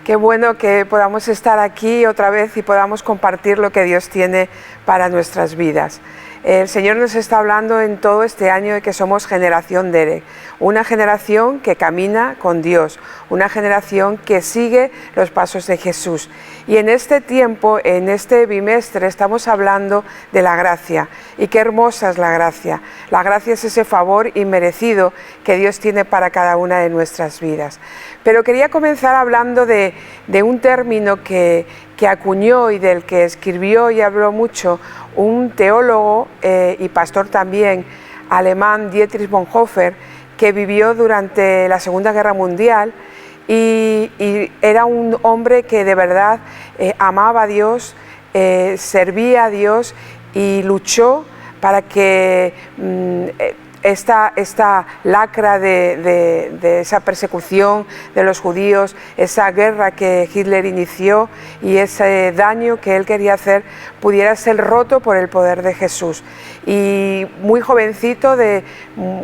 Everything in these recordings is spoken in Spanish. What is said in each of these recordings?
Qué bueno que podamos estar aquí otra vez y podamos compartir lo que Dios tiene para nuestras vidas. El Señor nos está hablando en todo este año de que somos generación Derek, una generación que camina con Dios, una generación que sigue los pasos de Jesús. Y en este tiempo, en este bimestre, estamos hablando de la gracia. Y qué hermosa es la gracia. La gracia es ese favor inmerecido que Dios tiene para cada una de nuestras vidas. Pero quería comenzar hablando de un término que acuñó y del que escribió y habló mucho un teólogo y pastor también alemán, Dietrich Bonhoeffer, que vivió durante la Segunda Guerra Mundial y era un hombre que de verdad amaba a Dios, servía a Dios y luchó para que esta lacra de esa persecución de los judíos, esa guerra que Hitler inició y ese daño que él quería hacer pudiera ser roto por el poder de Jesús. Y muy jovencito, de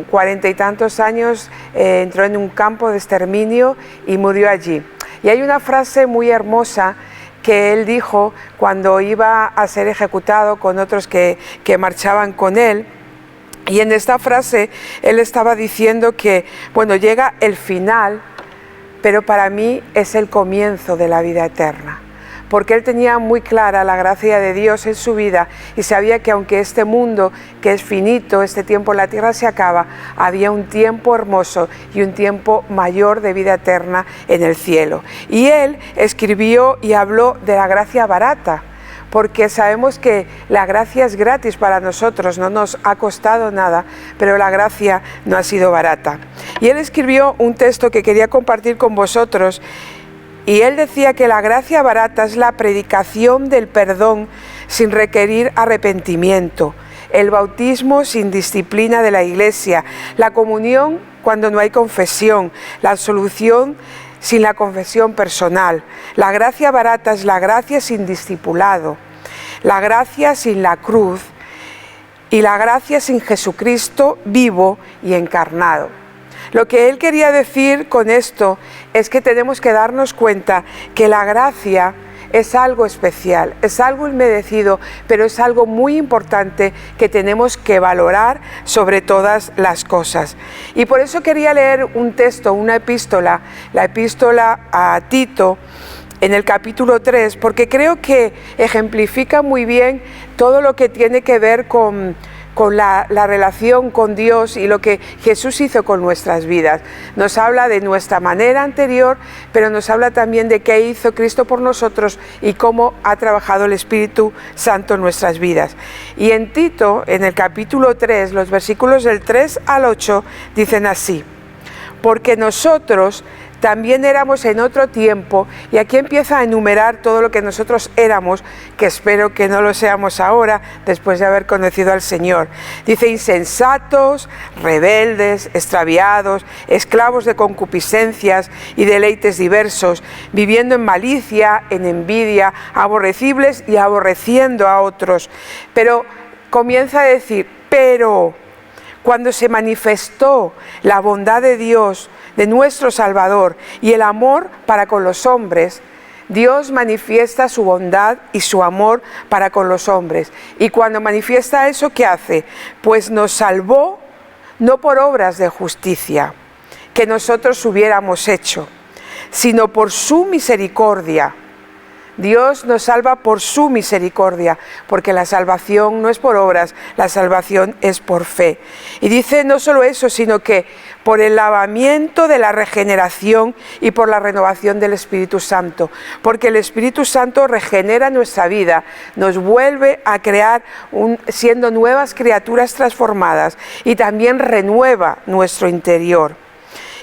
40 y tantos años, entró en un campo de exterminio y murió allí. Y hay una frase muy hermosa que él dijo cuando iba a ser ejecutado con otros que marchaban con él. Y en esta frase él estaba diciendo que, bueno, llega el final, pero para mí es el comienzo de la vida eterna. Porque él tenía muy clara la gracia de Dios en su vida y sabía que aunque este mundo, que es finito, este tiempo en la tierra se acaba, había un tiempo hermoso y un tiempo mayor de vida eterna en el cielo. Y él escribió y habló de la gracia barata, porque sabemos que la gracia es gratis para nosotros, no nos ha costado nada, pero la gracia no ha sido barata. Y él escribió un texto que quería compartir con vosotros, y él decía que la gracia barata es la predicación del perdón sin requerir arrepentimiento, el bautismo sin disciplina de la Iglesia, la comunión cuando no hay confesión, la absolución sin la confesión personal. La gracia barata es la gracia sin discipulado, la gracia sin la cruz y la gracia sin Jesucristo vivo y encarnado. Lo que él quería decir con esto es que tenemos que darnos cuenta que la gracia es algo especial, es algo inmerecido, pero es algo muy importante que tenemos que valorar sobre todas las cosas. Y por eso quería leer un texto, una epístola, la epístola a Tito, en el capítulo 3, porque creo que ejemplifica muy bien todo lo que tiene que ver con la relación con Dios y lo que Jesús hizo con nuestras vidas. Nos habla de nuestra manera anterior, pero nos habla también de qué hizo Cristo por nosotros y cómo ha trabajado el Espíritu Santo en nuestras vidas. Y en Tito, en el capítulo 3, los versículos del 3 al 8, dicen así: porque nosotros también éramos en otro tiempo, y aquí empieza a enumerar todo lo que nosotros éramos, que espero que no lo seamos ahora, después de haber conocido al Señor. Dice: insensatos, rebeldes, extraviados, esclavos de concupiscencias y deleites diversos, viviendo en malicia, en envidia, aborrecibles y aborreciendo a otros. Pero comienza a decir: pero cuando se manifestó la bondad de Dios, de nuestro Salvador, y el amor para con los hombres, Dios manifiesta su bondad y su amor para con los hombres. Y cuando manifiesta eso, ¿qué hace? Pues nos salvó no por obras de justicia que nosotros hubiéramos hecho, sino por su misericordia. Dios nos salva por su misericordia, porque la salvación no es por obras, la salvación es por fe. Y dice no solo eso, sino que por el lavamiento de la regeneración y por la renovación del Espíritu Santo, porque el Espíritu Santo regenera nuestra vida, nos vuelve a crear siendo nuevas criaturas transformadas, y también renueva nuestro interior.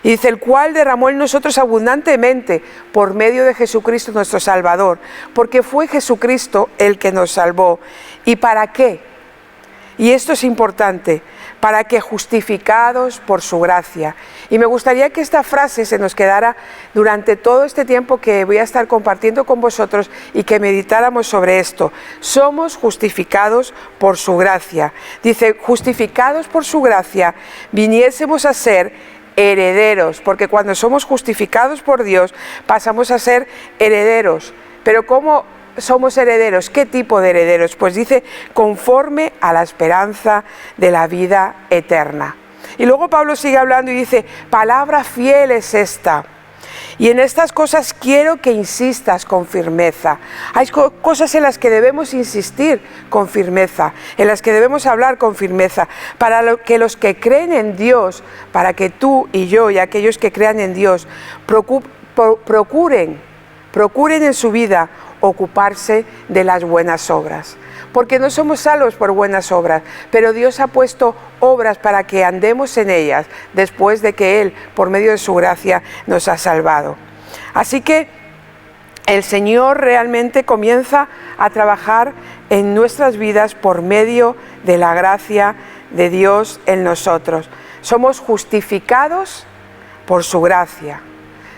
Y dice: el cual derramó en nosotros abundantemente por medio de Jesucristo nuestro Salvador, porque fue Jesucristo el que nos salvó. ¿Y para qué? Y esto es importante: para que justificados por su gracia. Y me gustaría que esta frase se nos quedara durante todo este tiempo que voy a estar compartiendo con vosotros y que meditáramos sobre esto. Somos justificados por su gracia. Dice: justificados por su gracia, viniésemos a ser herederos, porque cuando somos justificados por Dios pasamos a ser herederos. Pero ¿cómo somos herederos? ¿Qué tipo de herederos? Pues dice, conforme a la esperanza de la vida eterna. Y luego Pablo sigue hablando y dice, palabra fiel es esta. Y en estas cosas quiero que insistas con firmeza. Hay cosas en las que debemos insistir con firmeza, en las que debemos hablar con firmeza, para que los que creen en Dios, para que tú y yo y aquellos que crean en Dios procuren en su vida ocuparse de las buenas obras. Porque no somos salvos por buenas obras, pero Dios ha puesto obras para que andemos en ellas después de que Él, por medio de su gracia, nos ha salvado. Así que el Señor realmente comienza a trabajar en nuestras vidas por medio de la gracia de Dios en nosotros. Somos justificados por su gracia.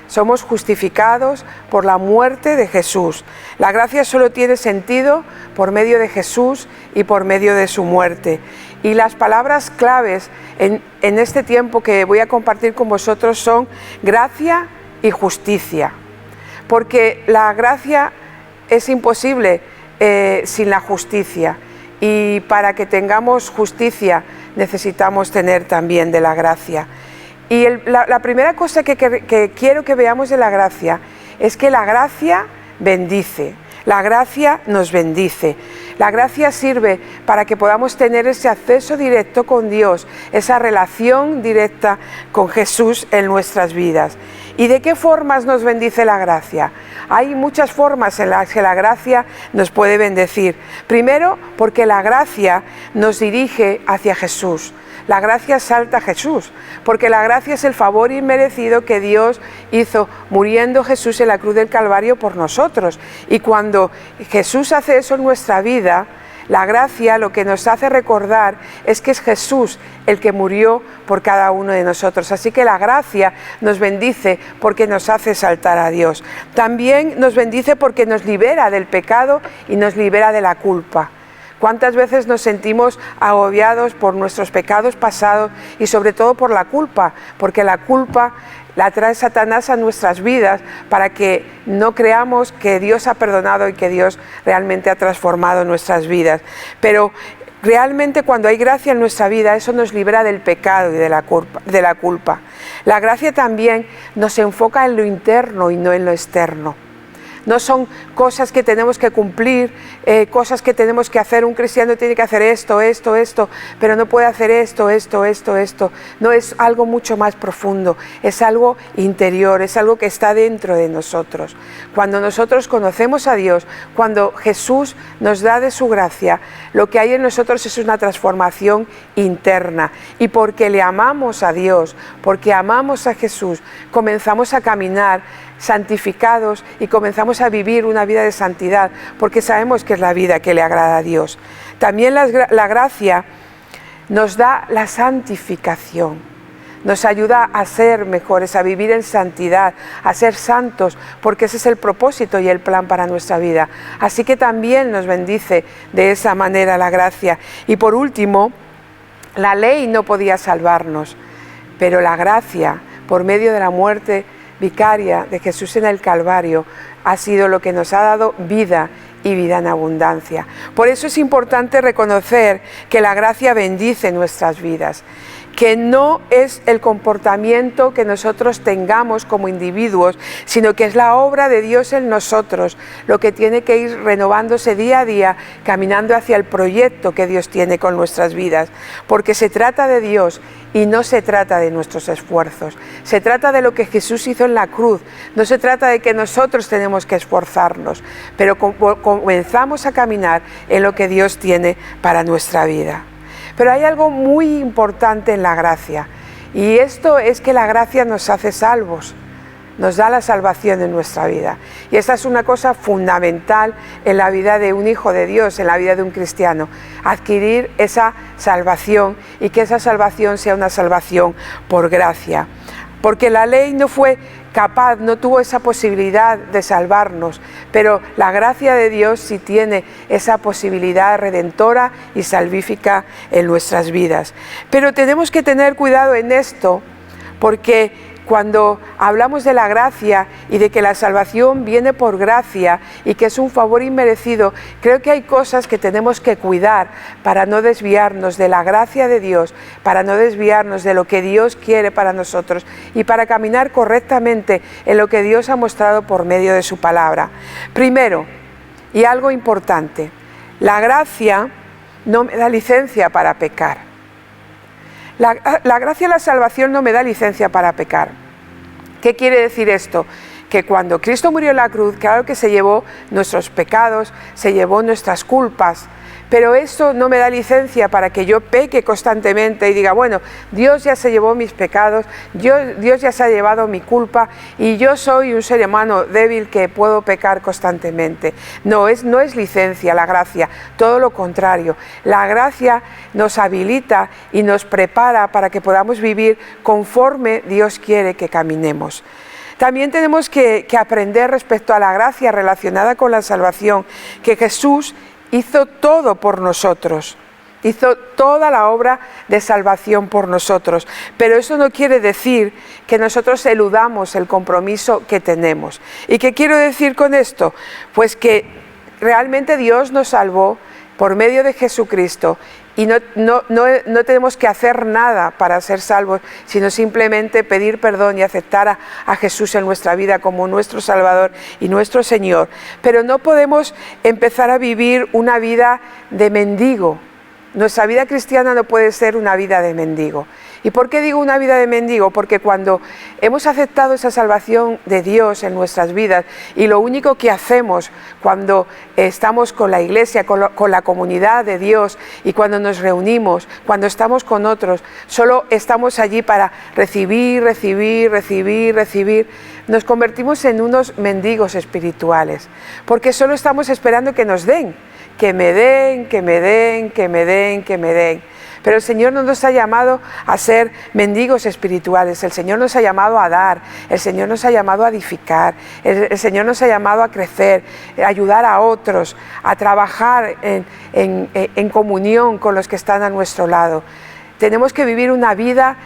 Somos justificados por la muerte de Jesús. La gracia solo tiene sentido por medio de Jesús y por medio de su muerte. Y las palabras claves en este tiempo que voy a compartir con vosotros son gracia y justicia. Porque la gracia es imposible sin la justicia. Y para que tengamos justicia necesitamos tener también de la gracia. Y la primera cosa que quiero que veamos de la gracia es que la gracia bendice, la gracia nos bendice. La gracia sirve para que podamos tener ese acceso directo con Dios, esa relación directa con Jesús en nuestras vidas. ¿Y de qué formas nos bendice la gracia? Hay muchas formas en las que la gracia nos puede bendecir. Primero, porque la gracia nos dirige hacia Jesús. La gracia salta a Jesús, porque la gracia es el favor inmerecido que Dios hizo muriendo Jesús en la cruz del Calvario por nosotros. Y cuando Jesús hace eso en nuestra vida, la gracia lo que nos hace recordar es que es Jesús el que murió por cada uno de nosotros. Así que la gracia nos bendice porque nos hace saltar a Dios. También nos bendice porque nos libera del pecado y nos libera de la culpa. ¿Cuántas veces nos sentimos agobiados por nuestros pecados pasados y sobre todo por la culpa? Porque la culpa la trae Satanás a nuestras vidas para que no creamos que Dios ha perdonado y que Dios realmente ha transformado nuestras vidas. Pero realmente cuando hay gracia en nuestra vida, eso nos libera del pecado y de la culpa. La gracia también nos enfoca en lo interno y no en lo externo. No son cosas que tenemos que cumplir, cosas que tenemos que hacer. Un cristiano tiene que hacer esto, pero no puede hacer esto. No, es algo mucho más profundo, es algo interior, es algo que está dentro de nosotros. Cuando nosotros conocemos a Dios, cuando Jesús nos da de su gracia, lo que hay en nosotros es una transformación interna. Y porque le amamos a Dios, porque amamos a Jesús, comenzamos a caminar santificados y comenzamos a vivir una vida de santidad, porque sabemos que es la vida que le agrada a Dios. También la gracia nos da la santificación, nos ayuda a ser mejores, a vivir en santidad, a ser santos, porque ese es el propósito y el plan para nuestra vida. Así que también nos bendice de esa manera la gracia. Y por último, la ley no podía salvarnos, pero la gracia, por medio de la muerte vicaria de Jesús en el Calvario, ha sido lo que nos ha dado vida y vida en abundancia. Por eso es importante reconocer que la gracia bendice nuestras vidas, que no es el comportamiento que nosotros tengamos como individuos, sino que es la obra de Dios en nosotros, lo que tiene que ir renovándose día a día, caminando hacia el proyecto que Dios tiene con nuestras vidas, porque se trata de Dios y no se trata de nuestros esfuerzos, se trata de lo que Jesús hizo en la cruz, no se trata de que nosotros tenemos que esforzarnos, pero comenzamos a caminar en lo que Dios tiene para nuestra vida. Pero hay algo muy importante en la gracia, y esto es que la gracia nos hace salvos, nos da la salvación en nuestra vida. Y esta es una cosa fundamental en la vida de un hijo de Dios, en la vida de un cristiano, adquirir esa salvación y que esa salvación sea una salvación por gracia. Porque la ley no fue capaz, no tuvo esa posibilidad de salvarnos, pero la gracia de Dios sí tiene esa posibilidad redentora y salvífica en nuestras vidas. Pero tenemos que tener cuidado en esto, porque cuando hablamos de la gracia y de que la salvación viene por gracia y que es un favor inmerecido, creo que hay cosas que tenemos que cuidar para no desviarnos de la gracia de Dios, para no desviarnos de lo que Dios quiere para nosotros y para caminar correctamente en lo que Dios ha mostrado por medio de su palabra. Primero, y algo importante, la gracia no me da licencia para pecar. La gracia de la salvación no me da licencia para pecar. ¿Qué quiere decir esto? Que cuando Cristo murió en la cruz, claro que se llevó nuestros pecados, se llevó nuestras culpas, pero esto no me da licencia para que yo peque constantemente y diga, bueno, Dios ya se llevó mis pecados, Dios ya se ha llevado mi culpa y yo soy un ser humano débil que puedo pecar constantemente. No es licencia la gracia, todo lo contrario. La gracia nos habilita y nos prepara para que podamos vivir conforme Dios quiere que caminemos. También tenemos que aprender respecto a la gracia relacionada con la salvación, que Jesús hizo todo por nosotros, hizo toda la obra de salvación por nosotros, pero eso no quiere decir que nosotros eludamos el compromiso que tenemos. ¿Y qué quiero decir con esto? Pues que realmente Dios nos salvó por medio de Jesucristo y no tenemos que hacer nada para ser salvos, sino simplemente pedir perdón y aceptar a Jesús en nuestra vida como nuestro Salvador y nuestro Señor. Pero no podemos empezar a vivir una vida de mendigo. Nuestra vida cristiana no puede ser una vida de mendigo. ¿Y por qué digo una vida de mendigo? Porque cuando hemos aceptado esa salvación de Dios en nuestras vidas y lo único que hacemos cuando estamos con la iglesia, con la comunidad de Dios y cuando nos reunimos, cuando estamos con otros, solo estamos allí para recibir, nos convertimos en unos mendigos espirituales, porque solo estamos esperando que nos den, que me den. Pero el Señor no nos ha llamado a ser mendigos espirituales, el Señor nos ha llamado a dar, el Señor nos ha llamado a edificar, el Señor nos ha llamado a crecer, a ayudar a otros, a trabajar en comunión con los que están a nuestro lado. Tenemos que vivir una vida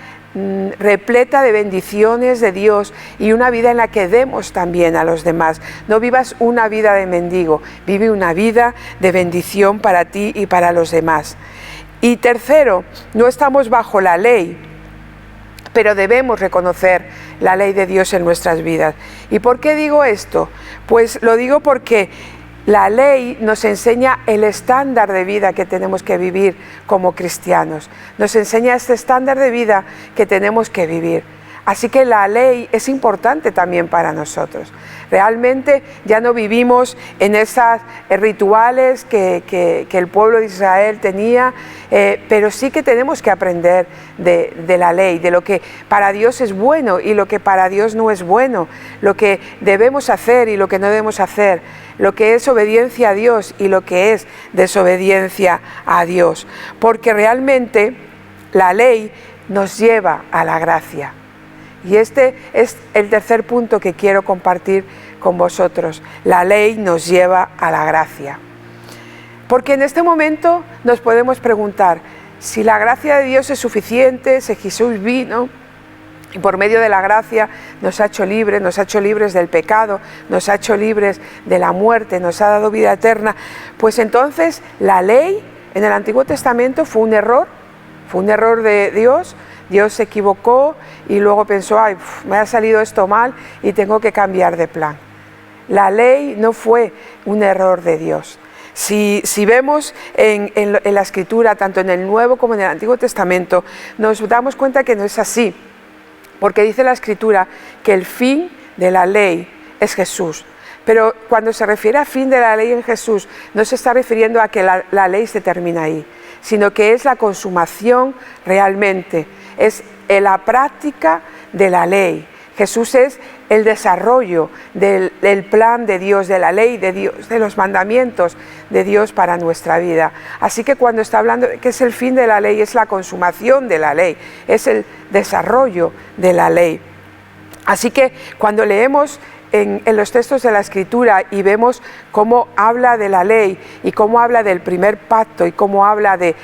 repleta de bendiciones de Dios y una vida en la que demos también a los demás. No vivas una vida de mendigo, vive una vida de bendición para ti y para los demás. Y tercero, no estamos bajo la ley, pero debemos reconocer la ley de Dios en nuestras vidas. ¿Y por qué digo esto? Pues lo digo porque la ley nos enseña el estándar de vida que tenemos que vivir como cristianos. Nos enseña este estándar de vida que tenemos que vivir. Así que la ley es importante también para nosotros. Realmente ya no vivimos en esos rituales que el pueblo de Israel tenía, pero sí que tenemos que aprender de la ley, de lo que para Dios es bueno y lo que para Dios no es bueno, lo que debemos hacer y lo que no debemos hacer, lo que es obediencia a Dios y lo que es desobediencia a Dios, porque realmente la ley nos lleva a la gracia. Y este es el tercer punto que quiero compartir con vosotros. La ley nos lleva a la gracia. Porque en este momento nos podemos preguntar si la gracia de Dios es suficiente, si Jesús vino y por medio de la gracia nos ha hecho libres del pecado, nos ha hecho libres de la muerte, nos ha dado vida eterna. Pues entonces la ley en el Antiguo Testamento fue un error de Dios. Dios se equivocó y luego pensó, ay, me ha salido esto mal y tengo que cambiar de plan. La ley no fue un error de Dios. Si vemos en la Escritura, tanto en el Nuevo como en el Antiguo Testamento, nos damos cuenta que no es así. Porque dice la Escritura que el fin de la ley es Jesús. Pero cuando se refiere a fin de la ley en Jesús, no se está refiriendo a que la ley se termina ahí, sino que es la consumación realmente, es la práctica de la ley. Jesús es el desarrollo del plan de Dios, de la ley de Dios, de los mandamientos de Dios para nuestra vida. Así que cuando está hablando de que es el fin de la ley, es la consumación de la ley, es el desarrollo de la ley. Así que cuando leemos en los textos de la Escritura y vemos cómo habla de la ley y cómo habla del primer pacto y cómo habla de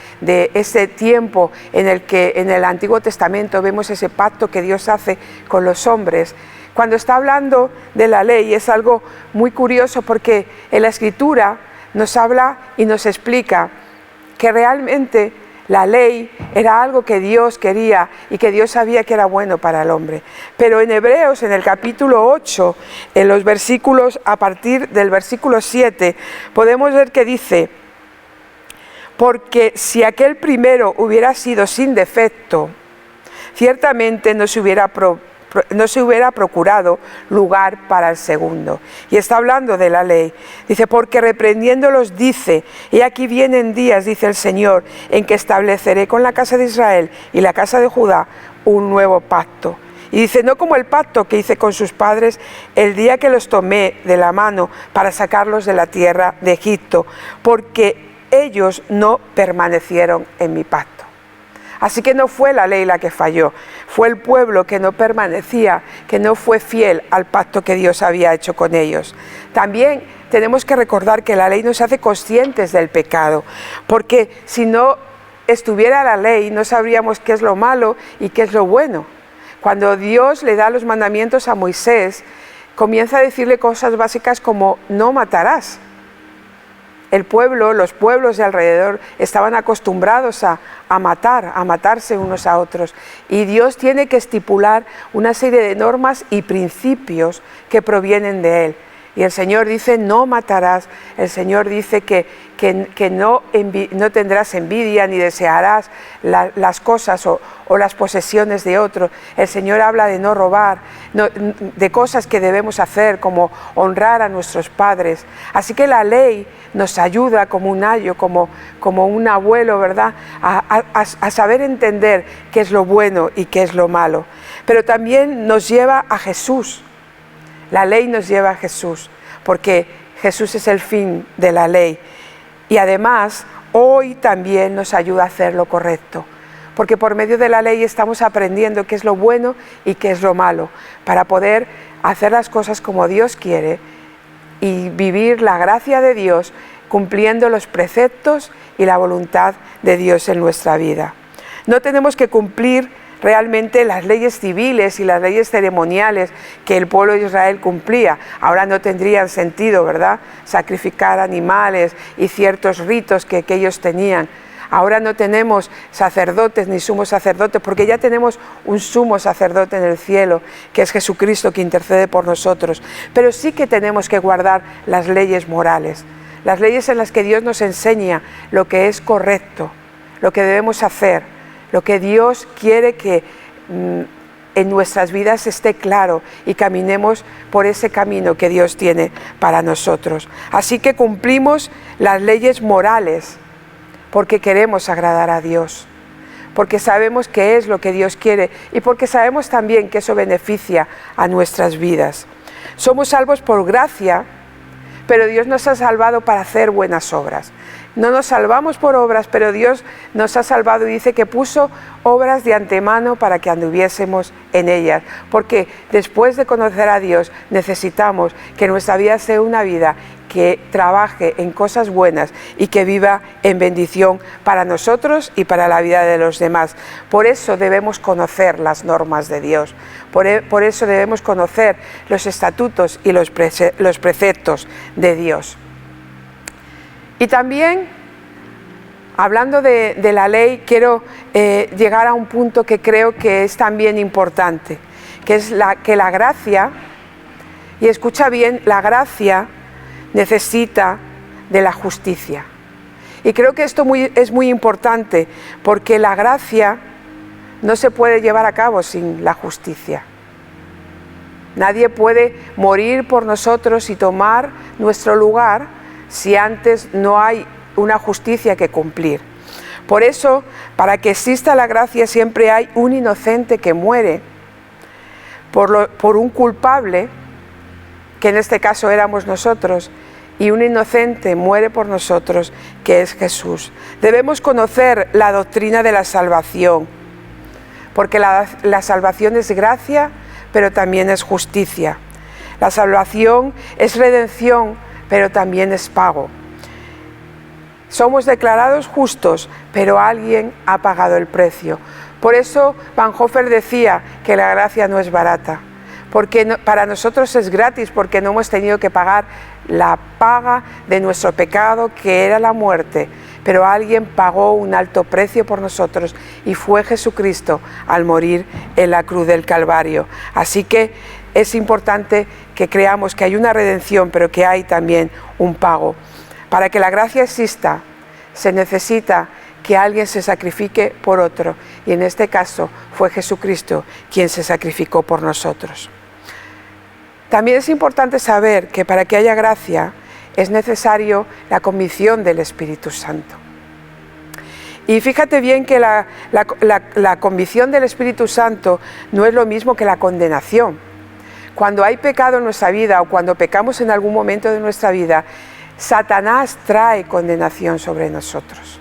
ese tiempo en el que en el Antiguo Testamento vemos ese pacto que Dios hace con los hombres, cuando está hablando de la ley es algo muy curioso, porque en la Escritura nos habla y nos explica que realmente la ley era algo que Dios quería y que Dios sabía que era bueno para el hombre. Pero en Hebreos, en el capítulo 8, en los versículos, a partir del versículo 7, podemos ver que dice: porque si aquel primero hubiera sido sin defecto, ciertamente no se hubiera procurado lugar para el segundo. Y está hablando de la ley. Dice: porque reprendiéndolos dice: y aquí vienen días, dice el Señor, en que estableceré con la casa de Israel y la casa de Judá un nuevo pacto. Y dice: no como el pacto que hice con sus padres el día que los tomé de la mano para sacarlos de la tierra de Egipto, porque ellos no permanecieron en mi pacto. Así que no fue la ley la que falló, fue el pueblo que no permanecía, que no fue fiel al pacto que Dios había hecho con ellos. También tenemos que recordar que la ley nos hace conscientes del pecado, porque si no estuviera la ley no sabríamos qué es lo malo y qué es lo bueno. Cuando Dios le da los mandamientos a Moisés, comienza a decirle cosas básicas como: no matarás. El pueblo, los pueblos de alrededor estaban acostumbrados a matarse unos a otros. Y Dios tiene que estipular una serie de normas y principios que provienen de Él. Y el Señor dice: no matarás. El Señor dice que no tendrás envidia ni desearás las cosas o las posesiones de otros. El Señor habla de no robar, de cosas que debemos hacer, como honrar a nuestros padres. Así que la ley nos ayuda como un ayo, como un abuelo, ¿verdad?, a saber entender qué es lo bueno y qué es lo malo. Pero también nos lleva a Jesús. La ley nos lleva a Jesús, porque Jesús es el fin de la ley. Y además, hoy también nos ayuda a hacer lo correcto, porque por medio de la ley estamos aprendiendo qué es lo bueno y qué es lo malo, para poder hacer las cosas como Dios quiere y vivir la gracia de Dios, cumpliendo los preceptos y la voluntad de Dios en nuestra vida. No tenemos que cumplir realmente las leyes civiles y las leyes ceremoniales que el pueblo de Israel cumplía. Ahora no tendrían sentido, ¿verdad?, sacrificar animales y ciertos ritos que ellos tenían. Ahora no tenemos sacerdotes ni sumos sacerdotes, porque ya tenemos un sumo sacerdote en el cielo, que es Jesucristo, que intercede por nosotros. Pero sí que tenemos que guardar las leyes morales, las leyes en las que Dios nos enseña lo que es correcto, lo que debemos hacer, lo que Dios quiere que en nuestras vidas esté claro y caminemos por ese camino que Dios tiene para nosotros. Así que cumplimos las leyes morales porque queremos agradar a Dios, porque sabemos qué es lo que Dios quiere y porque sabemos también que eso beneficia a nuestras vidas. Somos salvos por gracia, pero Dios nos ha salvado para hacer buenas obras. No nos salvamos por obras, pero Dios nos ha salvado y dice que puso obras de antemano para que anduviésemos en ellas. Porque después de conocer a Dios necesitamos que nuestra vida sea una vida que trabaje en cosas buenas y que viva en bendición para nosotros y para la vida de los demás. Por eso debemos conocer las normas de Dios. Por eso debemos conocer los estatutos y los preceptos de Dios. Y también, hablando de la ley, quiero llegar a un punto que creo que es también importante, que es que la gracia, y escucha bien, la gracia necesita de la justicia. Y creo que esto es muy importante, porque la gracia no se puede llevar a cabo sin la justicia. Nadie puede morir por nosotros y tomar nuestro lugar si antes no hay una justicia que cumplir. Por eso, para que exista la gracia, siempre hay un inocente que muere por un culpable, que en este caso éramos nosotros, y un inocente muere por nosotros, que es Jesús. Debemos conocer la doctrina de la salvación, porque la salvación es gracia pero también es justicia. La salvación es redención, pero también es pago. Somos declarados justos, pero alguien ha pagado el precio. Por eso Bonhoeffer decía que la gracia no es barata, porque para nosotros es gratis, porque no hemos tenido que pagar la paga de nuestro pecado, que era la muerte, pero alguien pagó un alto precio por nosotros y fue Jesucristo al morir en la cruz del Calvario. Así que es importante que creamos que hay una redención, pero que hay también un pago. Para que la gracia exista, se necesita que alguien se sacrifique por otro, y en este caso fue Jesucristo quien se sacrificó por nosotros. También es importante saber que para que haya gracia es necesario la convicción del Espíritu Santo. Y fíjate bien que la convicción del Espíritu Santo no es lo mismo que la condenación. Cuando hay pecado en nuestra vida o cuando pecamos en algún momento de nuestra vida, Satanás trae condenación sobre nosotros.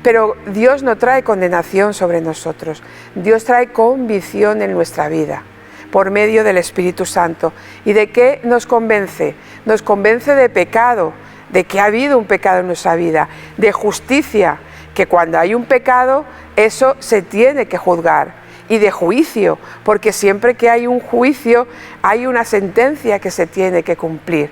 Pero Dios no trae condenación sobre nosotros. Dios trae convicción en nuestra vida por medio del Espíritu Santo. ¿Y de qué nos convence? Nos convence de pecado, de que ha habido un pecado en nuestra vida, de justicia, que cuando hay un pecado, eso se tiene que juzgar, y de juicio, porque siempre que hay un juicio, hay una sentencia que se tiene que cumplir.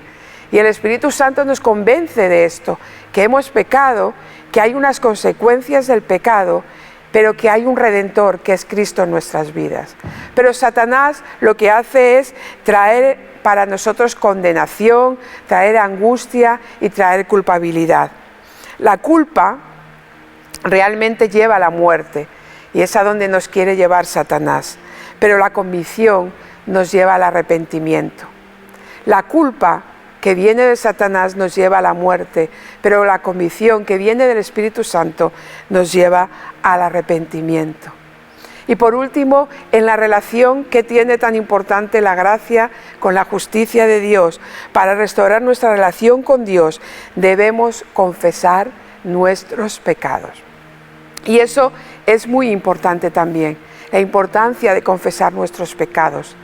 Y el Espíritu Santo nos convence de esto, que hemos pecado, que hay unas consecuencias del pecado, pero que hay un Redentor, que es Cristo en nuestras vidas. Pero Satanás lo que hace es traer para nosotros condenación, traer angustia y traer culpabilidad. La culpa realmente lleva a la muerte, y es a donde nos quiere llevar Satanás, pero la convicción nos lleva al arrepentimiento. La culpa que viene de Satanás nos lleva a la muerte, pero la convicción que viene del Espíritu Santo nos lleva al arrepentimiento. Y por último, en la relación que tiene tan importante la gracia con la justicia de Dios, para restaurar nuestra relación con Dios, debemos confesar nuestros pecados. Y eso es muy importante también, la importancia de confesar nuestros pecados.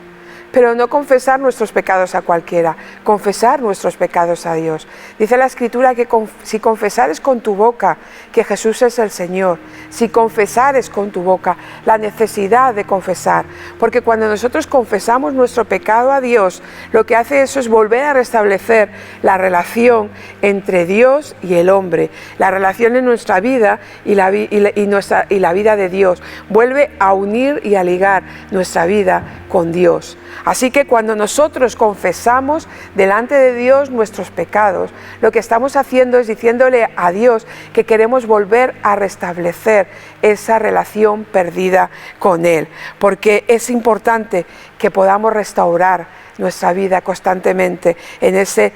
Pero no confesar nuestros pecados a cualquiera, confesar nuestros pecados a Dios. Dice la Escritura que si confesares con tu boca que Jesús es el Señor, si confesares con tu boca la necesidad de confesar, porque cuando nosotros confesamos nuestro pecado a Dios, lo que hace eso es volver a restablecer la relación entre Dios y el hombre, la relación en nuestra vida y la vida de Dios. Vuelve a unir y a ligar nuestra vida con Dios. Así que cuando nosotros confesamos delante de Dios nuestros pecados, lo que estamos haciendo es diciéndole a Dios que queremos volver a restablecer esa relación perdida con Él, porque es importante que podamos restaurar nuestra vida constantemente en ese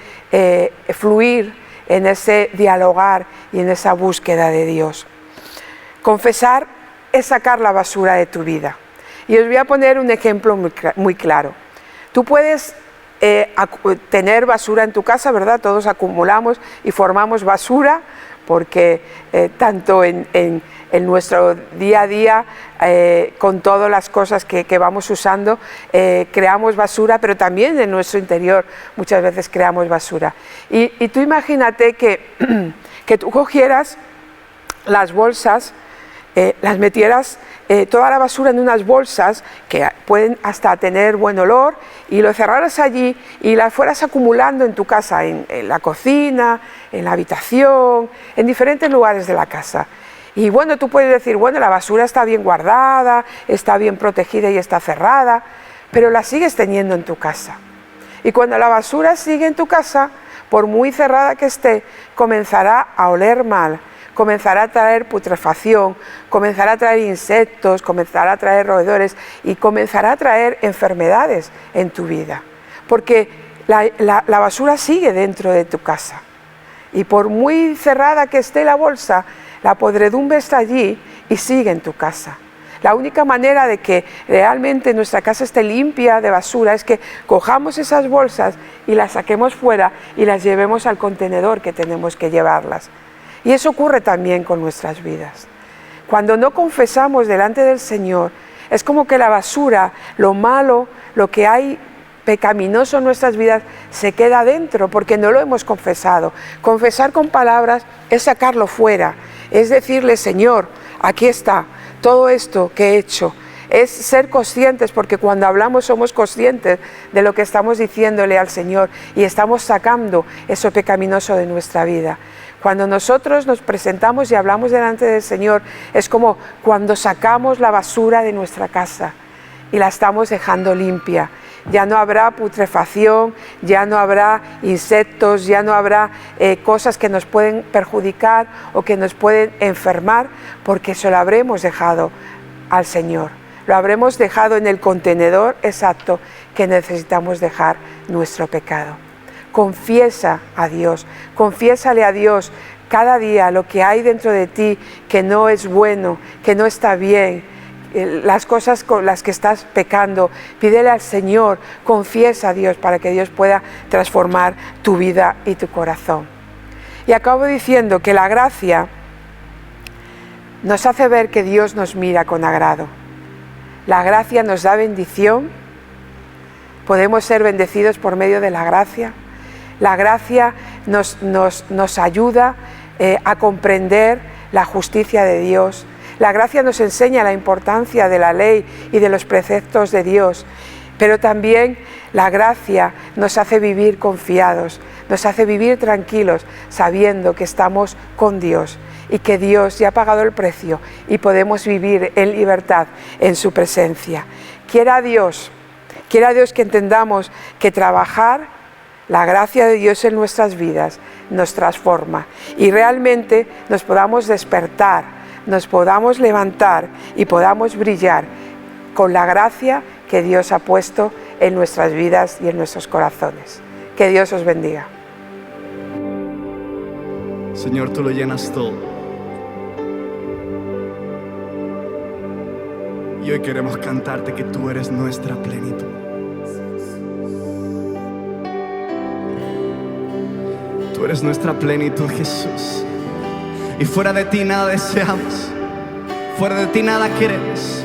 fluir, en ese dialogar y en esa búsqueda de Dios. Confesar es sacar la basura de tu vida. Y os voy a poner un ejemplo muy claro. Tú puedes tener basura en tu casa, ¿verdad? Todos acumulamos y formamos basura, porque tanto en nuestro día a día, con todas las cosas que vamos usando, creamos basura, pero también en nuestro interior muchas veces creamos basura. Y tú imagínate que tú cogieras las bolsas, las metieras toda la basura en unas bolsas que pueden hasta tener buen olor, y lo cerraras allí y la fueras acumulando en tu casa, en la cocina, en la habitación, en diferentes lugares de la casa. Y bueno, tú puedes decir, bueno, la basura está bien guardada, está bien protegida y está cerrada, pero la sigues teniendo en tu casa. Y cuando la basura sigue en tu casa, por muy cerrada que esté, comenzará a oler mal, comenzará a traer putrefacción, comenzará a traer insectos, comenzará a traer roedores y comenzará a traer enfermedades en tu vida, porque la basura sigue dentro de tu casa, y por muy cerrada que esté la bolsa, la podredumbre está allí y sigue en tu casa. La única manera de que realmente nuestra casa esté limpia de basura es que cojamos esas bolsas y las saquemos fuera y las llevemos al contenedor que tenemos que llevarlas. Y eso ocurre también con nuestras vidas. Cuando no confesamos delante del Señor, Es como que la basura, lo malo, lo que hay pecaminoso en nuestras vidas se queda dentro porque no lo hemos confesado. Confesar con palabras es sacarlo fuera, es decirle: Señor, aquí está todo esto que he hecho. Es ser conscientes, porque cuando hablamos somos conscientes de lo que estamos diciéndole al Señor y estamos sacando eso pecaminoso de nuestra vida. Cuando nosotros nos presentamos y hablamos delante del Señor, es como cuando sacamos la basura de nuestra casa y la estamos dejando limpia. Ya no habrá putrefacción, ya no habrá insectos, ya no habrá cosas que nos pueden perjudicar o que nos pueden enfermar, porque se lo habremos dejado al Señor. Lo habremos dejado en el contenedor exacto que necesitamos dejar nuestro pecado. Confiesa a Dios, confiésale a Dios cada día lo que hay dentro de ti que no es bueno, que no está bien, las cosas con las que estás pecando. Pídele al Señor, confiesa a Dios para que Dios pueda transformar tu vida y tu corazón. Y acabo diciendo que la gracia nos hace ver que Dios nos mira con agrado. La gracia nos da bendición, podemos ser bendecidos por medio de la gracia. La gracia nos ayuda a comprender la justicia de Dios. La gracia nos enseña la importancia de la ley y de los preceptos de Dios, pero también la gracia nos hace vivir confiados, nos hace vivir tranquilos, sabiendo que estamos con Dios y que Dios ya ha pagado el precio y podemos vivir en libertad en su presencia. Quiera Dios que entendamos que trabajar la gracia de Dios en nuestras vidas nos transforma y realmente nos podamos despertar, nos podamos levantar y podamos brillar con la gracia que Dios ha puesto en nuestras vidas y en nuestros corazones. Que Dios os bendiga. Señor, tú lo llenas todo. Y hoy queremos cantarte que tú eres nuestra plenitud. Tú eres nuestra plenitud, Jesús. Y fuera de ti nada deseamos, fuera de ti nada queremos.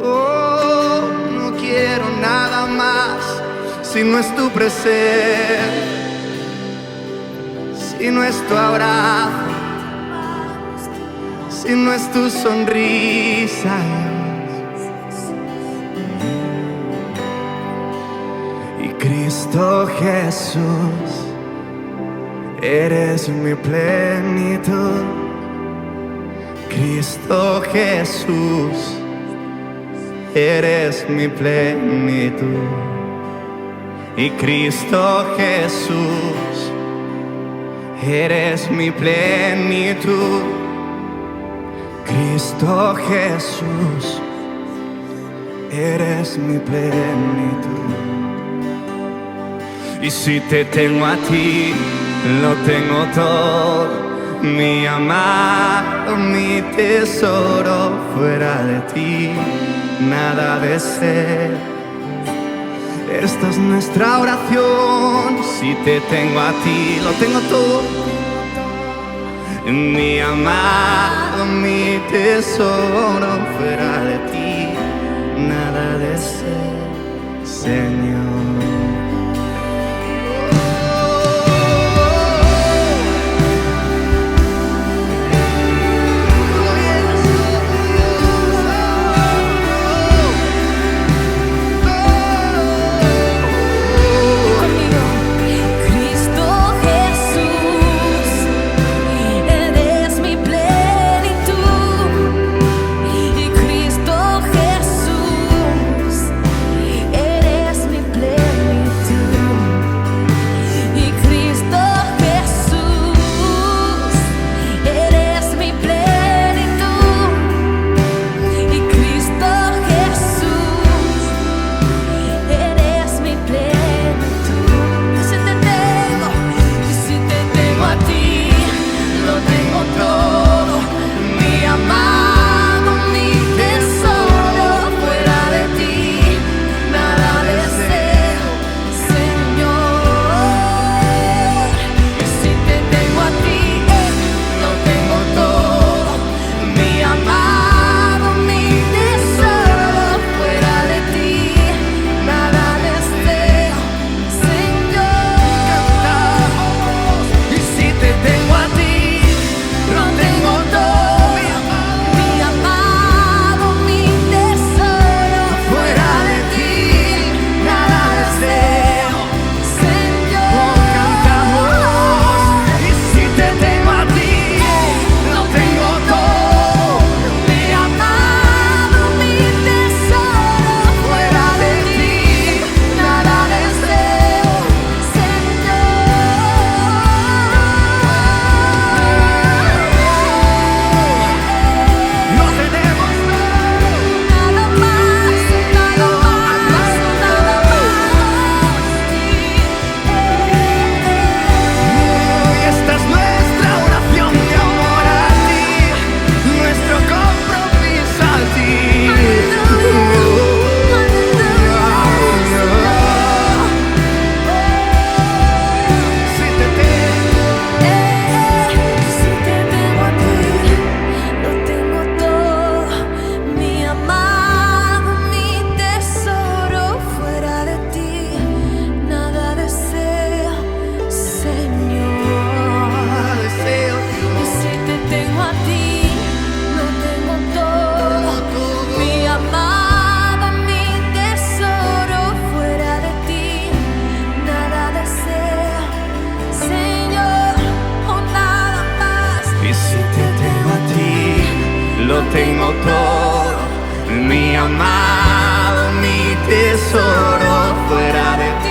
Oh, no quiero nada más si no es tu presencia, si no es tu abrazo, si no es tu sonrisa. Y Cristo Jesús, eres mi plenitud. Cristo Jesús, eres mi plenitud. Y Cristo Jesús, eres mi plenitud. Cristo Jesús, eres mi plenitud. Y si te tengo a ti, lo tengo todo. Mi amado, mi tesoro, fuera de ti nada deseo. Esta es nuestra oración. Si te tengo a ti, lo tengo todo. Mi amado, mi tesoro, fuera de ti nada deseo, Señor. Plenitud. tengo todo, mi amado, mi tesoro, fuera de ti